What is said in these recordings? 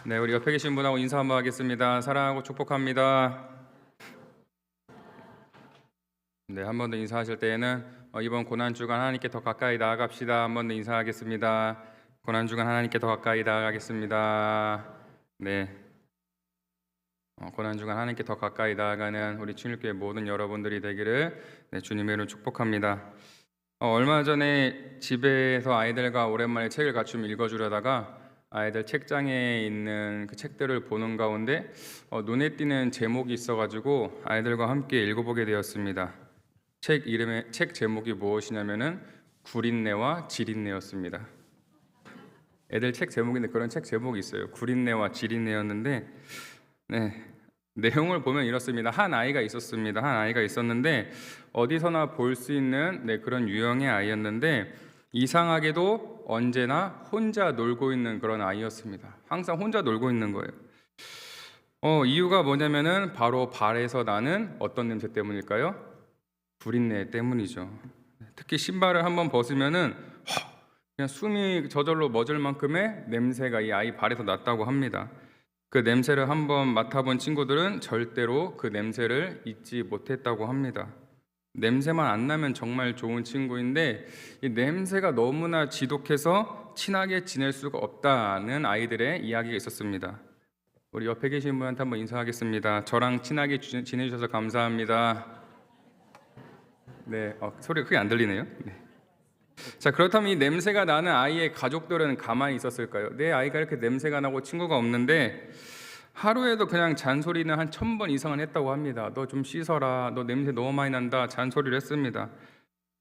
네, 우리 옆에 계신 분하고 인사 한번 하겠습니다. 사랑하고 축복합니다. 네, 한 번 더 인사하실 때에는 이번 고난주간 하나님께 더 가까이 나아갑시다. 한 번 더 인사하겠습니다. 고난주간 하나님께 더 가까이 나아가겠습니다. 네, 고난주간 하나님께 더 가까이 나아가는 우리 친일교회 모든 여러분들이 되기를 주님의 이름으로 축복합니다. 얼마 전에 집에서 아이들과 오랜만에 책을 같이 좀 읽어주려다가 아이들 책장에 있는 그 책들을 보는 가운데 눈에 띄는 제목이 있어가지고 아이들과 함께 읽어보게 되었습니다. 책 제목이 무엇이냐면은 구린내와 지린내였습니다. 애들 책 제목인데 그런 책 제목이 있어요. 구린내와 지린내였는데, 네, 내용을 보면 이렇습니다. 한 아이가 있었습니다. 한 아이가 있었는데 어디서나 볼 수 있는 그런 유형의 아이였는데 이상하게도 언제나 혼자 놀고 있는 그런 아이였습니다. 항상 혼자 놀고 있는 거예요. 이유가 뭐냐면은 바로 발에서 나는 어떤 냄새 때문일까요? 구린내 때문이죠. 특히 신발을 한번 벗으면은 그냥 숨이 저절로 멎을 만큼의 냄새가 이 아이 발에서 났다고 합니다. 그 냄새를 한번 맡아본 친구들은 절대로 그 냄새를 잊지 못했다고 합니다. 냄새만 안 나면 정말 좋은 친구인데 이 냄새가 너무나 지독해서 친하게 지낼 수가 없다는 아이들의 이야기가 있었습니다. 우리 옆에 계신 분한테 한번 인사하겠습니다. 저랑 친하게 지내주셔서 감사합니다. 네, 소리가 크게 안 들리네요. 네. 자, 그렇다면 이 냄새가 나는 아이의 가족들은 가만히 있었을까요? 내 아이가 이렇게 냄새가 나고 친구가 없는데 하루에도 그냥 잔소리는 한 1000번 이상은 했다고 합니다. 너 좀 씻어라. 너 냄새 너무 많이 난다. 잔소리를 했습니다.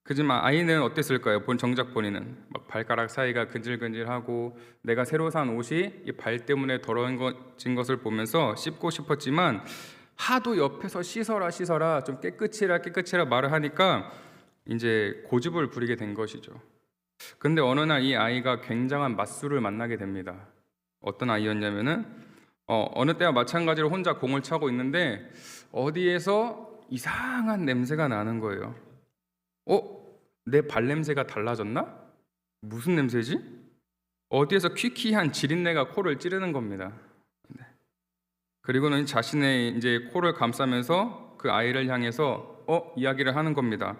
그지만 아이는 어땠을까요? 정작 본인은 막 발가락 사이가 근질근질하고 내가 새로 산 옷이 이 발 때문에 더러워진 것을 보면서 씻고 싶었지만 하도 옆에서 씻어라 좀 깨끗이라 말을 하니까 이제 고집을 부리게 된 것이죠. 근데 어느 날 이 아이가 굉장한 맞수를 만나게 됩니다. 어떤 아이였냐면은 어느 때와 마찬가지로 혼자 공을 차고 있는데 어디에서 이상한 냄새가 나는 거예요. 내 발냄새가 달라졌나? 무슨 냄새지? 어디에서 퀴퀴한 지린내가 코를 찌르는 겁니다. 네. 그리고는 자신의 이제 코를 감싸면서 그 아이를 향해서 이야기를 하는 겁니다.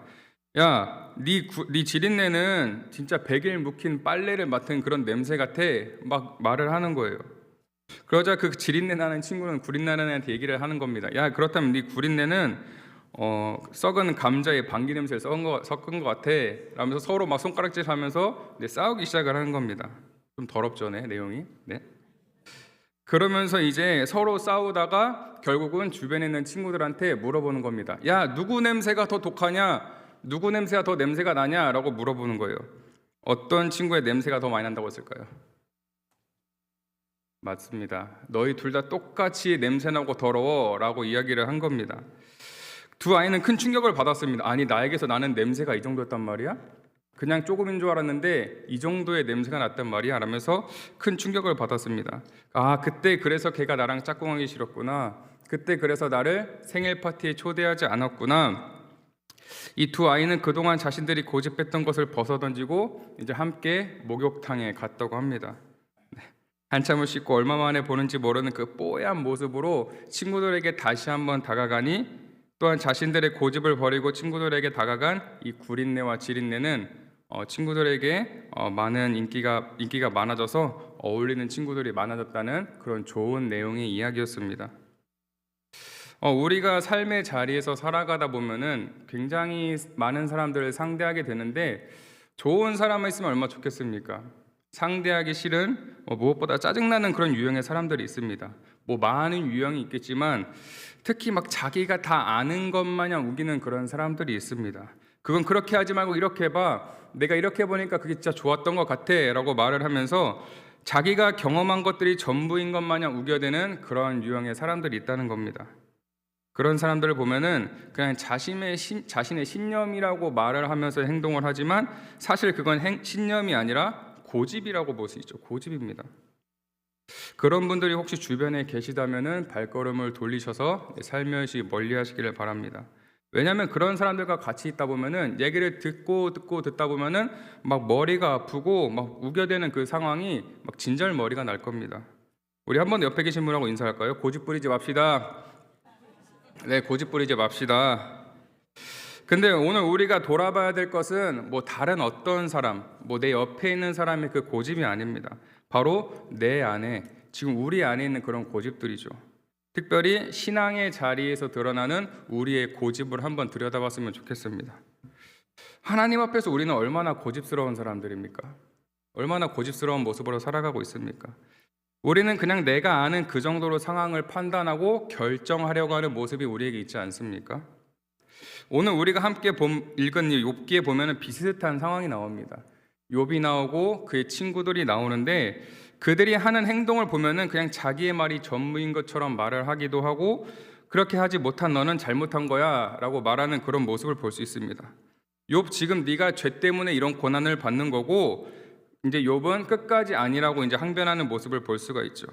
야, 네 지린내는 진짜 100일 묵힌 빨래를 맡은 그런 냄새 같아. 막 말을 하는 거예요. 그러자 그 지린내 나는 친구는 구린내 나는 애한테 얘기를 하는 겁니다. 야, 그렇다면 네 구린내는 썩은 감자에 방귀 냄새를 섞은 것 같아. 라면서 서로 막 손가락질하면서 싸우기 시작을 하는 겁니다. 좀 더럽죠, 내용이. 네. 그러면서 이제 서로 싸우다가 결국은 주변에 있는 친구들한테 물어보는 겁니다. 야, 누구 냄새가 더 독하냐? 누구 냄새가 더 냄새가 나냐? 라고 물어보는 거예요. 어떤 친구의 냄새가 더 많이 난다고 했을까요? 맞습니다. 너희 둘 다 똑같이 냄새나고 더러워 라고 이야기를 한 겁니다. 두 아이는 큰 충격을 받았습니다. 아니, 나에게서 나는 냄새가 이 정도였단 말이야? 그냥 조금인 줄 알았는데 이 정도의 냄새가 났단 말이야? 라면서 큰 충격을 받았습니다. 아, 그때 그래서 걔가 나랑 짝꿍하기 싫었구나. 그때 그래서 나를 생일 파티에 초대하지 않았구나. 이 두 아이는 그동안 자신들이 고집했던 것을 벗어던지고 이제 함께 목욕탕에 갔다고 합니다. 한참을 씻고 얼마 만에 보는지 모르는 그 뽀얀 모습으로 친구들에게 다시 한번 다가가니 또한 자신들의 고집을 버리고 친구들에게 다가간 이 구린내와 지린내는 친구들에게 많은 인기가 많아져서 어울리는 친구들이 많아졌다는 그런 좋은 내용의 이야기였습니다. 우리가 삶의 자리에서 살아가다 보면은 굉장히 많은 사람들을 상대하게 되는데 좋은 사람이 있으면 얼마나 좋겠습니까? 상대하기 싫은 무엇보다 짜증나는 그런 유형의 사람들이 있습니다. 많은 유형이 있겠지만 특히 막 자기가 다 아는 것 마냥 우기는 그런 사람들이 있습니다. 그건 그렇게 하지 말고 이렇게 해봐. 내가 이렇게 해보니까 그게 진짜 좋았던 것 같아 라고 말을 하면서 자기가 경험한 것들이 전부인 것 마냥 우겨대는 그런 유형의 사람들이 있다는 겁니다. 그런 사람들을 보면은 그냥 자신의 신념이라고 말을 하면서 행동을 하지만 사실 그건 신념이 아니라 고집이라고 볼 수 있죠. 고집입니다. 그런 분들이 혹시 주변에 계시다면은 발걸음을 돌리셔서 살며시 멀리하시기를 바랍니다. 왜냐하면 그런 사람들과 같이 있다 보면은 얘기를 듣다 보면은 막 머리가 아프고 막 우겨대는 그 상황이 막 진절머리가 날 겁니다. 우리 한번 옆에 계신 분하고 인사할까요? 고집 부리지 맙시다. 네, 고집 부리지 맙시다. 근데 오늘 우리가 돌아봐야 될 것은 뭐 다른 어떤 사람, 뭐 내 옆에 있는 사람의 그 고집이 아닙니다. 바로 내 안에, 지금 우리 안에 있는 그런 고집들이죠. 특별히 신앙의 자리에서 드러나는 우리의 고집을 한번 들여다봤으면 좋겠습니다. 하나님 앞에서 우리는 얼마나 고집스러운 사람들입니까? 얼마나 고집스러운 모습으로 살아가고 있습니까? 우리는 그냥 내가 아는 그 정도로 상황을 판단하고 결정하려고 하는 모습이 우리에게 있지 않습니까? 오늘 우리가 함께 읽은 욥기에 보면 비슷한 상황이 나옵니다. 욥이 나오고 그의 친구들이 나오는데 그들이 하는 행동을 보면은 그냥 자기의 말이 전부인 것처럼 말을 하기도 하고, 그렇게 하지 못한 너는 잘못한 거야 라고 말하는 그런 모습을 볼 수 있습니다. 욥, 지금 네가 죄 때문에 이런 고난을 받는 거고, 이제 욥은 끝까지 아니라고 이제 항변하는 모습을 볼 수가 있죠.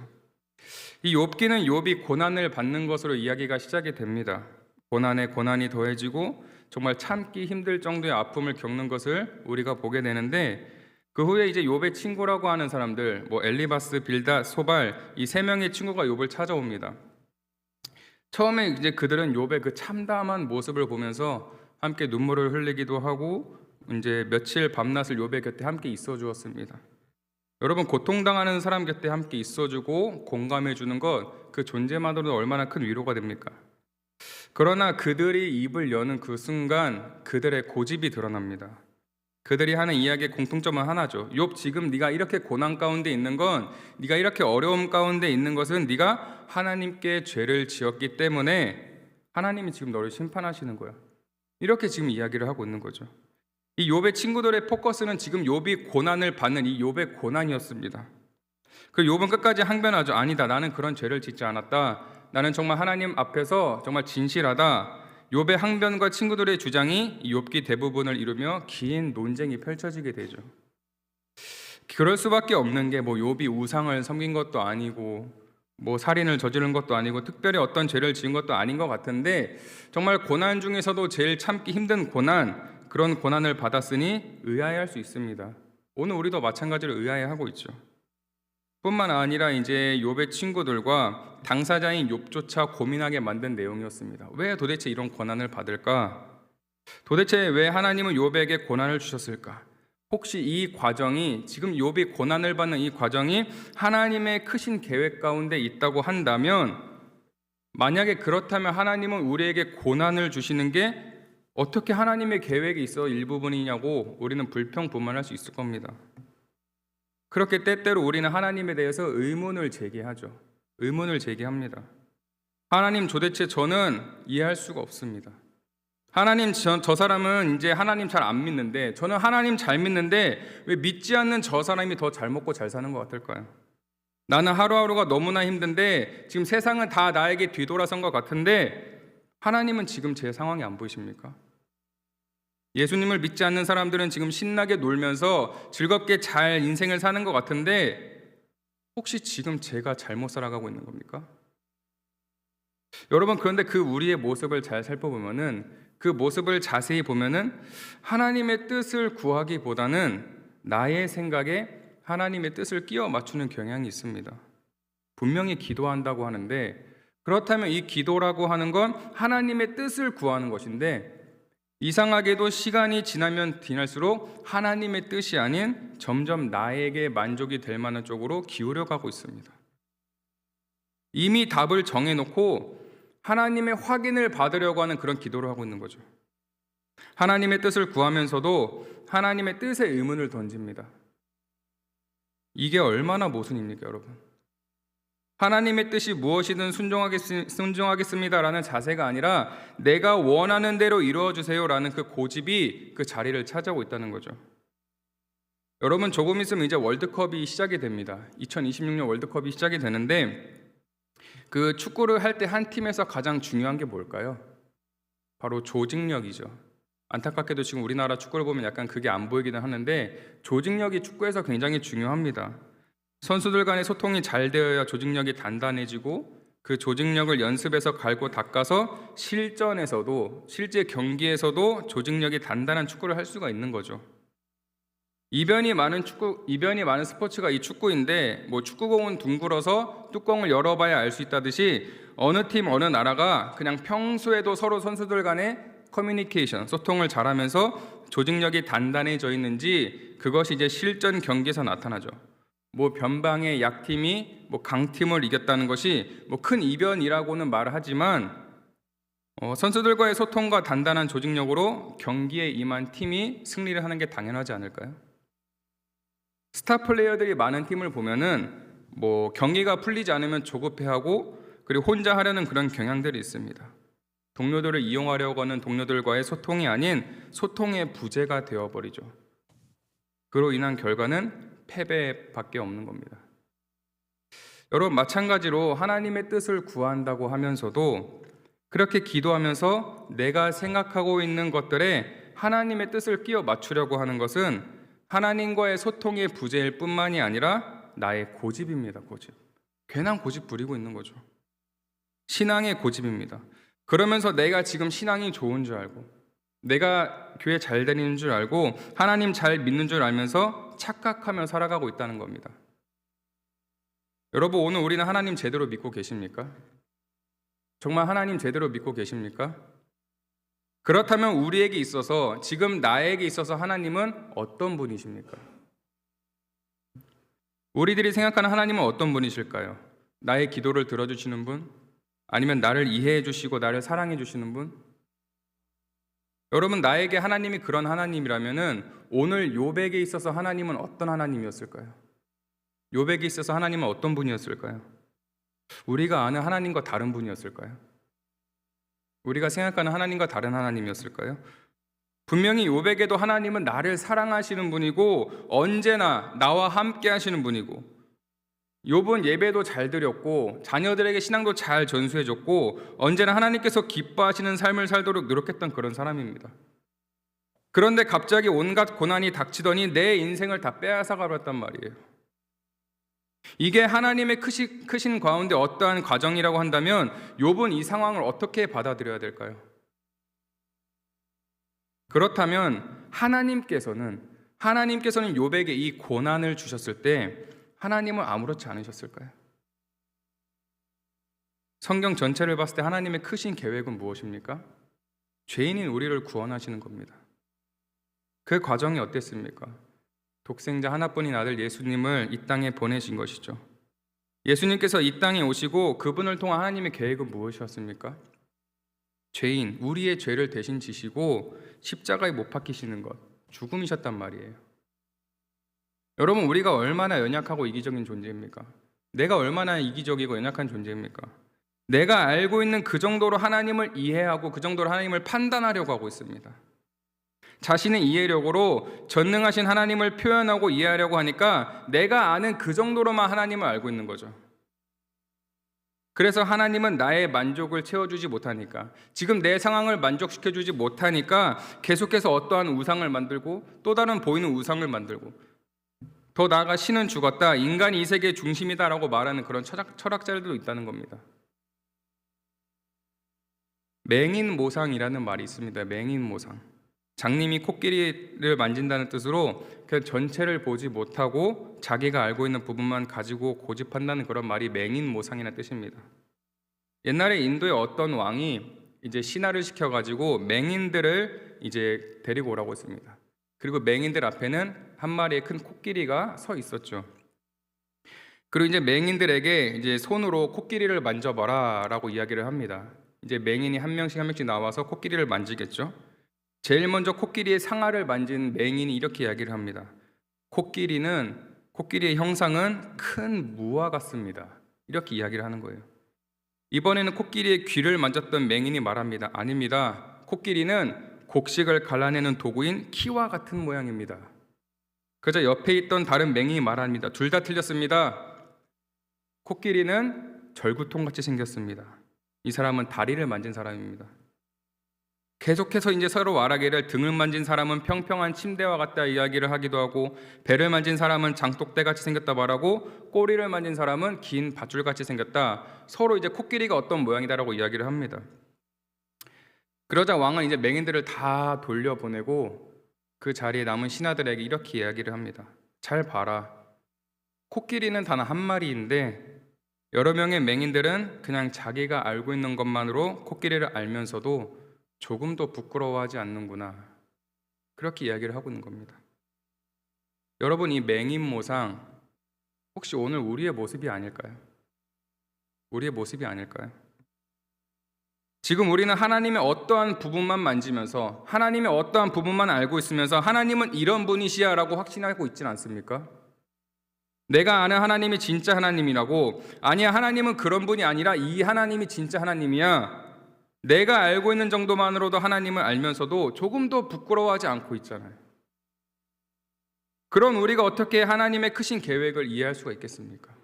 이 욥기는 욥이 고난을 받는 것으로 이야기가 시작이 됩니다. 고난에 고난이 더해지고 정말 참기 힘들 정도의 아픔을 겪는 것을 우리가 보게 되는데, 그 후에 이제 욥의 친구라고 하는 사람들, 뭐 엘리바스, 빌닷, 소발, 이 세 명의 친구가 욥을 찾아옵니다. 처음에 이제 그들은 욥의 그 참담한 모습을 보면서 함께 눈물을 흘리기도 하고 이제 며칠 밤낮을 욥의 곁에 함께 있어 주었습니다. 여러분, 고통당하는 사람 곁에 함께 있어 주고 공감해 주는 것, 그 존재만으로도 얼마나 큰 위로가 됩니까? 그러나 그들이 입을 여는 그 순간 그들의 고집이 드러납니다. 그들이 하는 이야기의 공통점은 하나죠. 욥, 지금 네가 이렇게 고난 가운데 있는 건, 네가 이렇게 어려움 가운데 있는 것은 네가 하나님께 죄를 지었기 때문에 하나님이 지금 너를 심판하시는 거야. 이렇게 지금 이야기를 하고 있는 거죠. 이 욥의 친구들의 포커스는 지금 욥이 고난을 받는 이 욥의 고난이었습니다. 그 욥은 끝까지 항변하죠. 아니다, 나는 그런 죄를 짓지 않았다. 나는 정말 하나님 앞에서 정말 진실하다. 욥의 항변과 친구들의 주장이 욥기 대부분을 이루며 긴 논쟁이 펼쳐지게 되죠. 그럴 수밖에 없는 게, 뭐 욥이 우상을 섬긴 것도 아니고 뭐 살인을 저지른 것도 아니고 특별히 어떤 죄를 지은 것도 아닌 것 같은데, 정말 고난 중에서도 제일 참기 힘든 고난, 그런 고난을 받았으니 의아해할 수 있습니다. 오늘 우리도 마찬가지로 의아해하고 있죠. 뿐만 아니라 이제 욥의 친구들과 당사자인 욥조차 고민하게 만든 내용이었습니다. 왜 도대체 이런 고난을 받을까? 도대체 왜 하나님은 욥에게 고난을 주셨을까? 혹시 이 과정이, 지금 욥이 고난을 받는 이 과정이 하나님의 크신 계획 가운데 있다고 한다면, 만약에 그렇다면 하나님은 우리에게 고난을 주시는 게 어떻게 하나님의 계획에 있어 일부분이냐고 우리는 불평불만할 수 있을 겁니다. 그렇게 때때로 우리는 하나님에 대해서 의문을 제기하죠. 의문을 제기합니다. 하나님, 도대체 저는 이해할 수가 없습니다. 하나님, 저 사람은 이제 하나님 잘 안 믿는데, 저는 하나님 잘 믿는데 왜 믿지 않는 저 사람이 더 잘 먹고 잘 사는 것 같을까요? 나는 하루하루가 너무나 힘든데 지금 세상은 다 나에게 뒤돌아선 것 같은데 하나님은 지금 제 상황이 안 보이십니까? 예수님을 믿지 않는 사람들은 지금 신나게 놀면서 즐겁게 잘 인생을 사는 것 같은데 혹시 지금 제가 잘못 살아가고 있는 겁니까? 여러분, 그런데 그 우리의 모습을 잘 살펴보면은, 그 모습을 자세히 보면은 하나님의 뜻을 구하기보다는 나의 생각에 하나님의 뜻을 끼워 맞추는 경향이 있습니다. 분명히 기도한다고 하는데, 그렇다면 이 기도라고 하는 건 하나님의 뜻을 구하는 것인데, 이상하게도 시간이 지나면 지날수록 하나님의 뜻이 아닌 점점 나에게 만족이 될 만한 쪽으로 기울여 가고 있습니다. 이미 답을 정해놓고 하나님의 확인을 받으려고 하는 그런 기도를 하고 있는 거죠. 하나님의 뜻을 구하면서도 하나님의 뜻에 의문을 던집니다. 이게 얼마나 모순입니까, 여러분? 하나님의 뜻이 무엇이든 순종하겠습니다라는 자세가 아니라 내가 원하는 대로 이루어주세요라는 그 고집이 그 자리를 차지하고 있다는 거죠. 여러분, 조금 있으면 이제 월드컵이 시작이 됩니다. 2026년 월드컵이 시작이 되는데, 그 축구를 할 때 한 팀에서 가장 중요한 게 뭘까요? 바로 조직력이죠. 안타깝게도 지금 우리나라 축구를 보면 약간 그게 안 보이기는 하는데, 조직력이 축구에서 굉장히 중요합니다. 선수들 간의 소통이 잘 되어야 조직력이 단단해지고, 그 조직력을 연습에서 갈고 닦아서 실전에서도, 실제 경기에서도 조직력이 단단한 축구를 할 수가 있는 거죠. 이변이 많은 스포츠가 이 축구인데 뭐 축구공은 둥글어서 뚜껑을 열어봐야 알 수 있다듯이 어느 팀 어느 나라가 그냥 평소에도 서로 선수들 간의 커뮤니케이션, 소통을 잘하면서 조직력이 단단해져 있는지 그것이 이제 실전 경기에서 나타나죠. 뭐 변방의 약팀이 뭐 강팀을 이겼다는 것이 뭐 큰 이변이라고는 말하지만 선수들과의 소통과 단단한 조직력으로 경기에 임한 팀이 승리를 하는 게 당연하지 않을까요? 스타 플레이어들이 많은 팀을 보면은 뭐 경기가 풀리지 않으면 조급해하고 그리고 혼자 하려는 그런 경향들이 있습니다. 동료들을 이용하려고 하는 동료들과의 소통이 아닌 소통의 부재가 되어버리죠. 그로 인한 결과는 패배밖에 없는 겁니다. 여러분, 마찬가지로 하나님의 뜻을 구한다고 하면서도 그렇게 기도하면서 내가 생각하고 있는 것들에 하나님의 뜻을 끼워 맞추려고 하는 것은 하나님과의 소통의 부재일 뿐만이 아니라 나의 고집입니다. 고집. 괜한 고집 부리고 있는 거죠. 신앙의 고집입니다. 그러면서 내가 지금 신앙이 좋은 줄 알고 내가 교회 잘 다니는 줄 알고 하나님 잘 믿는 줄 알면서 착각하며 살아가고 있다는 겁니다. 여러분, 오늘 우리는 하나님 제대로 믿고 계십니까? 정말 하나님 제대로 믿고 계십니까? 그렇다면 우리에게 있어서 지금 나에게 있어서 하나님은 어떤 분이십니까? 우리들이 생각하는 하나님은 어떤 분이실까요? 나의 기도를 들어주시는 분? 아니면 나를 이해해 주시고 나를 사랑해 주시는 분? 여러분, 나에게 하나님이 그런 하나님이라면은 오늘 욥에게 있어서 하나님은 어떤 하나님이었을까요? 욥에게 있어서 하나님은 어떤 분이었을까요? 우리가 아는 하나님과 다른 분이었을까요? 우리가 생각하는 하나님과 다른 하나님이었을까요? 분명히 욥에게도 하나님은 나를 사랑하시는 분이고 언제나 나와 함께 하시는 분이고 욥은 예배도 잘 드렸고 자녀들에게 신앙도 잘 전수해줬고 언제나 하나님께서 기뻐하시는 삶을 살도록 노력했던 그런 사람입니다. 그런데 갑자기 온갖 고난이 닥치더니 내 인생을 다 빼앗아가 버렸단 말이에요. 이게 하나님의 크신 가운데 어떠한 과정이라고 한다면 욥은 이 상황을 어떻게 받아들여야 될까요? 그렇다면 하나님께서는 욥에게 이 고난을 주셨을 때 하나님은 아무렇지 않으셨을까요? 성경 전체를 봤을 때 하나님의 크신 계획은 무엇입니까? 죄인인 우리를 구원하시는 겁니다. 그 과정이 어땠습니까? 독생자 하나뿐인 아들 예수님을 이 땅에 보내신 것이죠. 예수님께서 이 땅에 오시고 그분을 통한 하나님의 계획은 무엇이었습니까? 죄인, 우리의 죄를 대신 지시고 십자가에 못 박히시는 것, 죽음이셨단 말이에요. 여러분, 우리가 얼마나 연약하고 이기적인 존재입니까? 내가 얼마나 이기적이고 연약한 존재입니까? 내가 알고 있는 그 정도로 하나님을 이해하고 그 정도로 하나님을 판단하려고 하고 있습니다. 자신의 이해력으로 전능하신 하나님을 표현하고 이해하려고 하니까 내가 아는 그 정도로만 하나님을 알고 있는 거죠. 그래서 하나님은 나의 만족을 채워주지 못하니까, 지금 내 상황을 만족시켜주지 못하니까 계속해서 어떠한 우상을 만들고 또 다른 보이는 우상을 만들고 더 나아가 신은 죽었다, 인간이 이 세계의 중심이다라고 말하는 그런 철학자들도 있다는 겁니다. 맹인모상이라는 말이 있습니다. 맹인모상. 장님이 코끼리를 만진다는 뜻으로 그 전체를 보지 못하고 자기가 알고 있는 부분만 가지고 고집한다는 그런 말이 맹인모상이라는 뜻입니다. 옛날에 인도의 어떤 왕이 이제 신하를 시켜가지고 맹인들을 이제 데리고 오라고 했습니다. 그리고 맹인들 앞에는 한 마리의 큰 코끼리가 서 있었죠. 그리고 이제 맹인들에게 이제 손으로 코끼리를 만져봐라라고 이야기를 합니다. 이제 맹인이 한 명씩 나와서 코끼리를 만지겠죠. 제일 먼저 코끼리의 상아를 만진 맹인이 이렇게 이야기를 합니다. 코끼리의 형상은 큰 무와 같습니다. 이렇게 이야기를 하는 거예요. 이번에는 코끼리의 귀를 만졌던 맹인이 말합니다. 아닙니다. 코끼리는 곡식을 갈라내는 도구인 키와 같은 모양입니다. 그저 옆에 있던 다른 맹인이 말합니다. 둘 다 틀렸습니다. 코끼리는 절구통같이 생겼습니다. 이 사람은 다리를 만진 사람입니다. 계속해서 이제 서로 말하기를 등을 만진 사람은 평평한 침대와 같다 이야기를 하기도 하고, 배를 만진 사람은 장독대같이 생겼다 말하고, 꼬리를 만진 사람은 긴 밧줄같이 생겼다, 서로 이제 코끼리가 어떤 모양이다라고 이야기를 합니다. 그러자 왕은 이제 맹인들을 다 돌려보내고 그 자리에 남은 신하들에게 이렇게 이야기를 합니다. 잘 봐라. 코끼리는 단 한 마리인데 여러 명의 맹인들은 그냥 자기가 알고 있는 것만으로 코끼리를 알면서도 조금도 부끄러워하지 않는구나. 그렇게 이야기를 하고 있는 겁니다. 여러분, 이 맹인 모상 혹시 오늘 우리의 모습이 아닐까요? 우리의 모습이 아닐까요? 지금 우리는 하나님의 어떠한 부분만 만지면서 하나님의 어떠한 부분만 알고 있으면서 하나님은 이런 분이시야 라고 확신하고 있지는 않습니까? 내가 아는 하나님이 진짜 하나님이라고, 아니야 하나님은 그런 분이 아니라 이 하나님이 진짜 하나님이야, 내가 알고 있는 정도만으로도 하나님을 알면서도 조금도 부끄러워하지 않고 있잖아요. 그런 우리가 어떻게 하나님의 크신 계획을 이해할 수가 있겠습니까?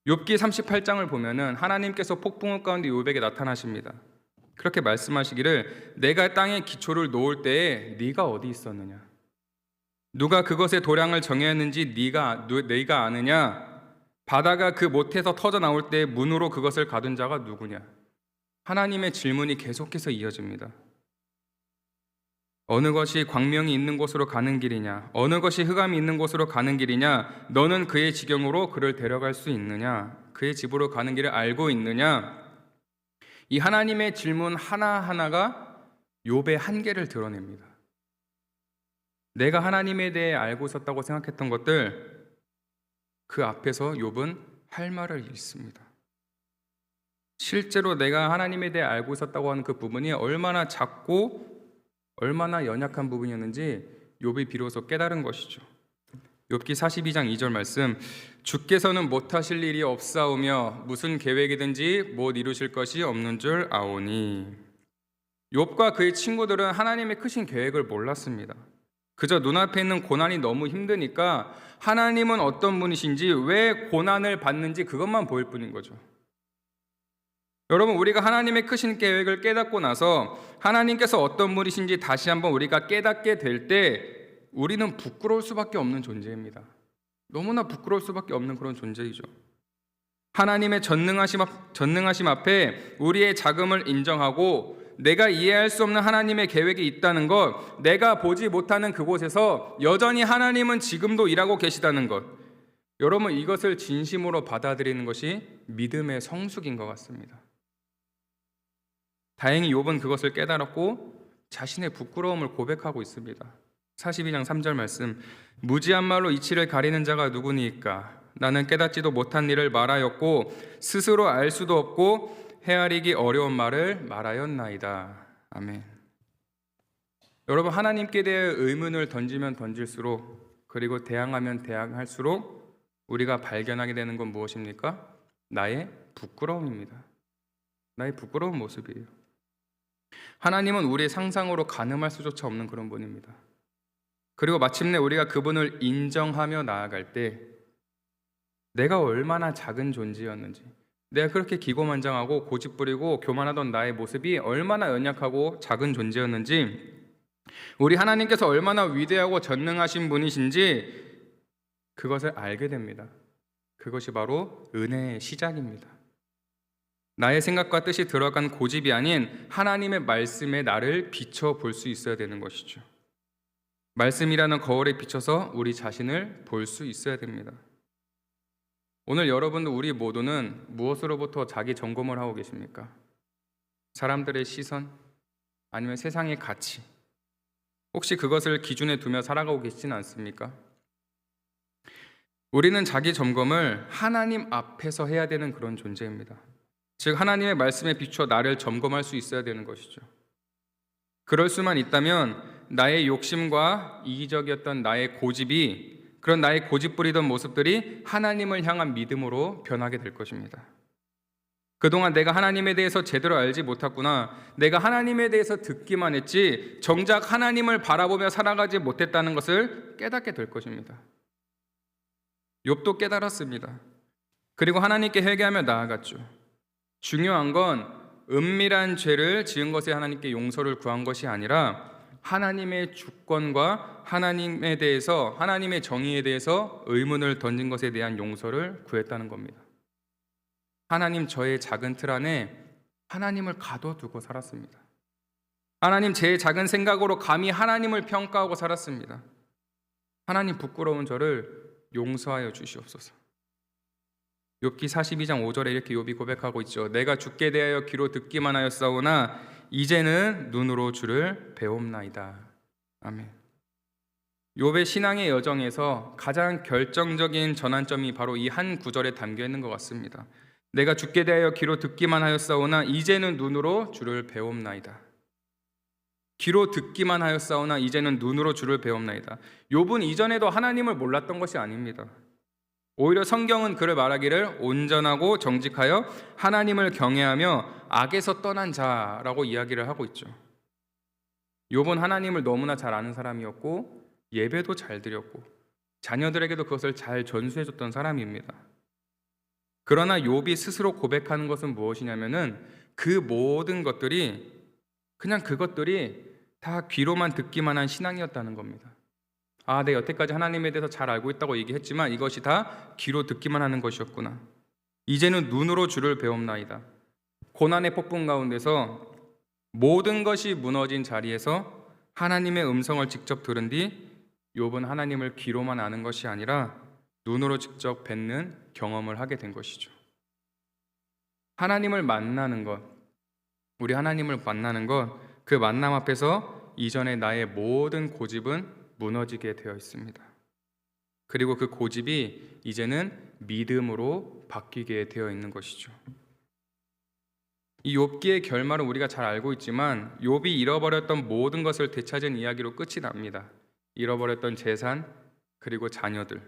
욥기 38장을 보면은 하나님께서 폭풍우 가운데 욥에게 나타나십니다. 그렇게 말씀하시기를 내가 땅에 기초를 놓을 때에 네가 어디 있었느냐? 누가 그것의 도량을 정했는지 네가 아느냐? 바다가 그 못에서 터져 나올 때 문으로 그것을 가둔 자가 누구냐? 하나님의 질문이 계속해서 이어집니다. 어느 것이 광명이 있는 곳으로 가는 길이냐? 어느 것이 흑암이 있는 곳으로 가는 길이냐? 너는 그의 지경으로 그를 데려갈 수 있느냐? 그의 집으로 가는 길을 알고 있느냐? 이 하나님의 질문 하나하나가 욥의 한계를 드러냅니다. 내가 하나님에 대해 알고 있었다고 생각했던 것들, 그 앞에서 욥은 할 말을 잃습니다. 실제로 내가 하나님에 대해 알고 있었다고 하는 그 부분이 얼마나 작고 얼마나 연약한 부분이었는지 욥이 비로소 깨달은 것이죠. 욥기 42장 2절 말씀, 주께서는 못하실 일이 없사오며 무슨 계획이든지 못 이루실 것이 없는 줄 아오니. 욥과 그의 친구들은 하나님의 크신 계획을 몰랐습니다. 그저 눈앞에 있는 고난이 너무 힘드니까 하나님은 어떤 분이신지, 왜 고난을 받는지 그것만 보일 뿐인 거죠. 여러분, 우리가 하나님의 크신 계획을 깨닫고 나서 하나님께서 어떤 분이신지 다시 한번 우리가 깨닫게 될 때 우리는 부끄러울 수밖에 없는 존재입니다. 너무나 부끄러울 수밖에 없는 그런 존재이죠. 하나님의 전능하심 앞에 우리의 자금을 인정하고 내가 이해할 수 없는 하나님의 계획이 있다는 것, 내가 보지 못하는 그곳에서 여전히 하나님은 지금도 일하고 계시다는 것, 여러분, 이것을 진심으로 받아들이는 것이 믿음의 성숙인 것 같습니다. 다행히 욥은 그것을 깨달았고 자신의 부끄러움을 고백하고 있습니다. 42장 3절 말씀, 무지한 말로 이치를 가리는 자가 누구니까? 나는 깨닫지도 못한 일을 말하였고 스스로 알 수도 없고 헤아리기 어려운 말을 말하였나이다. 아멘. 여러분, 하나님께 대해 의문을 던지면 던질수록, 그리고 대항하면 대항할수록 우리가 발견하게 되는 건 무엇입니까? 나의 부끄러움입니다. 나의 부끄러운 모습이에요. 하나님은 우리의 상상으로 가늠할 수조차 없는 그런 분입니다. 그리고 마침내 우리가 그분을 인정하며 나아갈 때 내가 얼마나 작은 존재였는지, 내가 그렇게 기고만장하고 고집부리고 교만하던 나의 모습이 얼마나 연약하고 작은 존재였는지, 우리 하나님께서 얼마나 위대하고 전능하신 분이신지 그것을 알게 됩니다. 그것이 바로 은혜의 시작입니다. 나의 생각과 뜻이 들어간 고집이 아닌 하나님의 말씀에 나를 비춰볼 수 있어야 되는 것이죠. 말씀이라는 거울에 비춰서 우리 자신을 볼 수 있어야 됩니다. 오늘 여러분도 우리 모두는 무엇으로부터 자기 점검을 하고 계십니까? 사람들의 시선? 아니면 세상의 가치? 혹시 그것을 기준에 두며 살아가고 계시지는 않습니까? 우리는 자기 점검을 하나님 앞에서 해야 되는 그런 존재입니다. 즉 하나님의 말씀에 비추어 나를 점검할 수 있어야 되는 것이죠. 그럴 수만 있다면 나의 욕심과 이기적이었던 나의 고집이, 그런 나의 고집부리던 모습들이 하나님을 향한 믿음으로 변하게 될 것입니다. 그동안 내가 하나님에 대해서 제대로 알지 못했구나, 내가 하나님에 대해서 듣기만 했지 정작 하나님을 바라보며 살아가지 못했다는 것을 깨닫게 될 것입니다. 욥도 깨달았습니다. 그리고 하나님께 회개하며 나아갔죠. 중요한 건 은밀한 죄를 지은 것에 하나님께 용서를 구한 것이 아니라 하나님의 주권과 하나님에 대해서, 하나님의 정의에 대해서 의문을 던진 것에 대한 용서를 구했다는 겁니다. 하나님, 저의 작은 틀 안에 하나님을 가둬두고 살았습니다. 하나님, 제 작은 생각으로 감히 하나님을 평가하고 살았습니다. 하나님, 부끄러운 저를 용서하여 주시옵소서. 욥기 42장 5절에 이렇게 욥이 고백하고 있죠. 내가 주께 대하여 귀로 듣기만 하였사오나 이제는 눈으로 주를 배움나이다. 아멘. 욥의 신앙의 여정에서 가장 결정적인 전환점이 바로 이 한 구절에 담겨 있는 것 같습니다. 내가 주께 대하여 귀로 듣기만 하였사오나 이제는 눈으로 주를 배움나이다. 귀로 듣기만 하였사오나 이제는 눈으로 주를 배움나이다. 욥은 이전에도 하나님을 몰랐던 것이 아닙니다. 오히려 성경은 그를 말하기를 온전하고 정직하여 하나님을 경외하며 악에서 떠난 자라고 이야기를 하고 있죠. 욥은 하나님을 너무나 잘 아는 사람이었고 예배도 잘 드렸고 자녀들에게도 그것을 잘 전수해줬던 사람입니다. 그러나 욥이 스스로 고백하는 것은 무엇이냐면은 그 모든 것들이 그것들이 다 귀로만 듣기만 한 신앙이었다는 겁니다. 내가 여태까지 하나님에 대해서 잘 알고 있다고 얘기했지만 이것이 다 귀로 듣기만 하는 것이었구나. 이제는 눈으로 주를 배움나이다. 고난의 폭풍 가운데서 모든 것이 무너진 자리에서 하나님의 음성을 직접 들은 뒤 욥은 하나님을 귀로만 아는 것이 아니라 눈으로 직접 뵙는 경험을 하게 된 것이죠. 하나님을 만나는 것, 우리 하나님을 만나는 것, 그 만남 앞에서 이전에 나의 모든 고집은 무너지게 되어 있습니다. 그리고 그 고집이 이제는 믿음으로 바뀌게 되어 있는 것이죠. 이 욥기의 결말은 우리가 잘 알고 있지만 욥이 잃어버렸던 모든 것을 되찾은 이야기로 끝이 납니다. 잃어버렸던 재산 그리고 자녀들.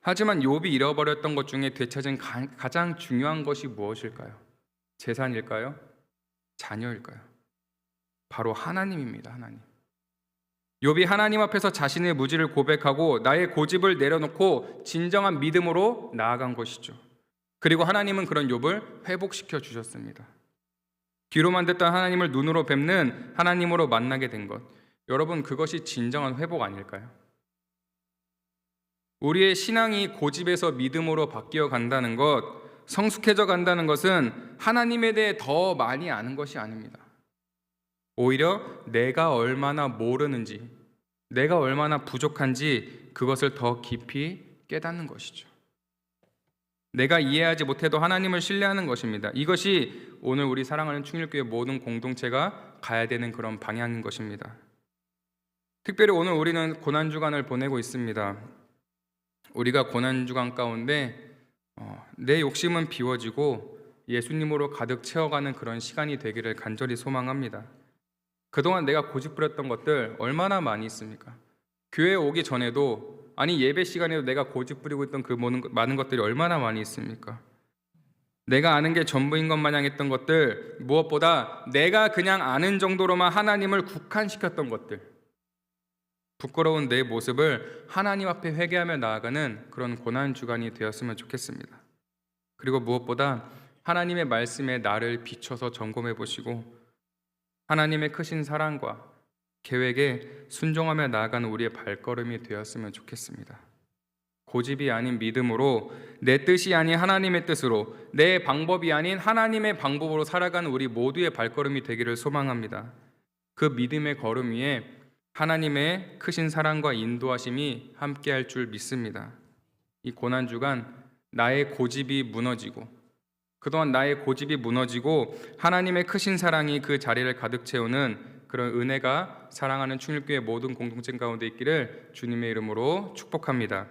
하지만 욥이 잃어버렸던 것 중에 되찾은 가장 중요한 것이 무엇일까요? 재산일까요? 자녀일까요? 바로 하나님입니다. 하나님. 욥이 하나님 앞에서 자신의 무지를 고백하고 나의 고집을 내려놓고 진정한 믿음으로 나아간 것이죠. 그리고 하나님은 그런 욥을 회복시켜 주셨습니다. 귀로만 듣던 하나님을 눈으로 뵙는 하나님으로 만나게 된 것, 여러분, 그것이 진정한 회복 아닐까요? 우리의 신앙이 고집에서 믿음으로 바뀌어 간다는 것, 성숙해져 간다는 것은 하나님에 대해 더 많이 아는 것이 아닙니다. 오히려 내가 얼마나 모르는지, 내가 얼마나 부족한지 그것을 더 깊이 깨닫는 것이죠. 내가 이해하지 못해도 하나님을 신뢰하는 것입니다. 이것이 오늘 우리 사랑하는 충일교회 모든 공동체가 가야 되는 그런 방향인 것입니다. 특별히 오늘 우리는 고난주간을 보내고 있습니다. 우리가 고난주간 가운데 내 욕심은 비워지고 예수님으로 가득 채워가는 그런 시간이 되기를 간절히 소망합니다. 그동안 내가 고집부렸던 것들 얼마나 많이 있습니까? 교회에 오기 전에도, 아니 예배 시간에도 내가 고집부리고 있던 그 많은 것들이 얼마나 많이 있습니까? 내가 아는 게 전부인 것 마냥 했던 것들, 무엇보다 내가 그냥 아는 정도로만 하나님을 국한시켰던 것들, 부끄러운 내 모습을 하나님 앞에 회개하며 나아가는 그런 고난주간이 되었으면 좋겠습니다. 그리고 무엇보다 하나님의 말씀에 나를 비춰서 점검해 보시고 하나님의 크신 사랑과 계획에 순종하며 나아가는 우리의 발걸음이 되었으면 좋겠습니다. 고집이 아닌 믿음으로, 내 뜻이 아닌 하나님의 뜻으로, 내 방법이 아닌 하나님의 방법으로 살아가는 우리 모두의 발걸음이 되기를 소망합니다. 그 믿음의 걸음 위에 하나님의 크신 사랑과 인도하심이 함께할 줄 믿습니다. 이 고난주간 나의 고집이 무너지고, 그동안 나의 고집이 무너지고 하나님의 크신 사랑이 그 자리를 가득 채우는 그런 은혜가 사랑하는 충일교회 모든 공동체 가운데 있기를 주님의 이름으로 축복합니다.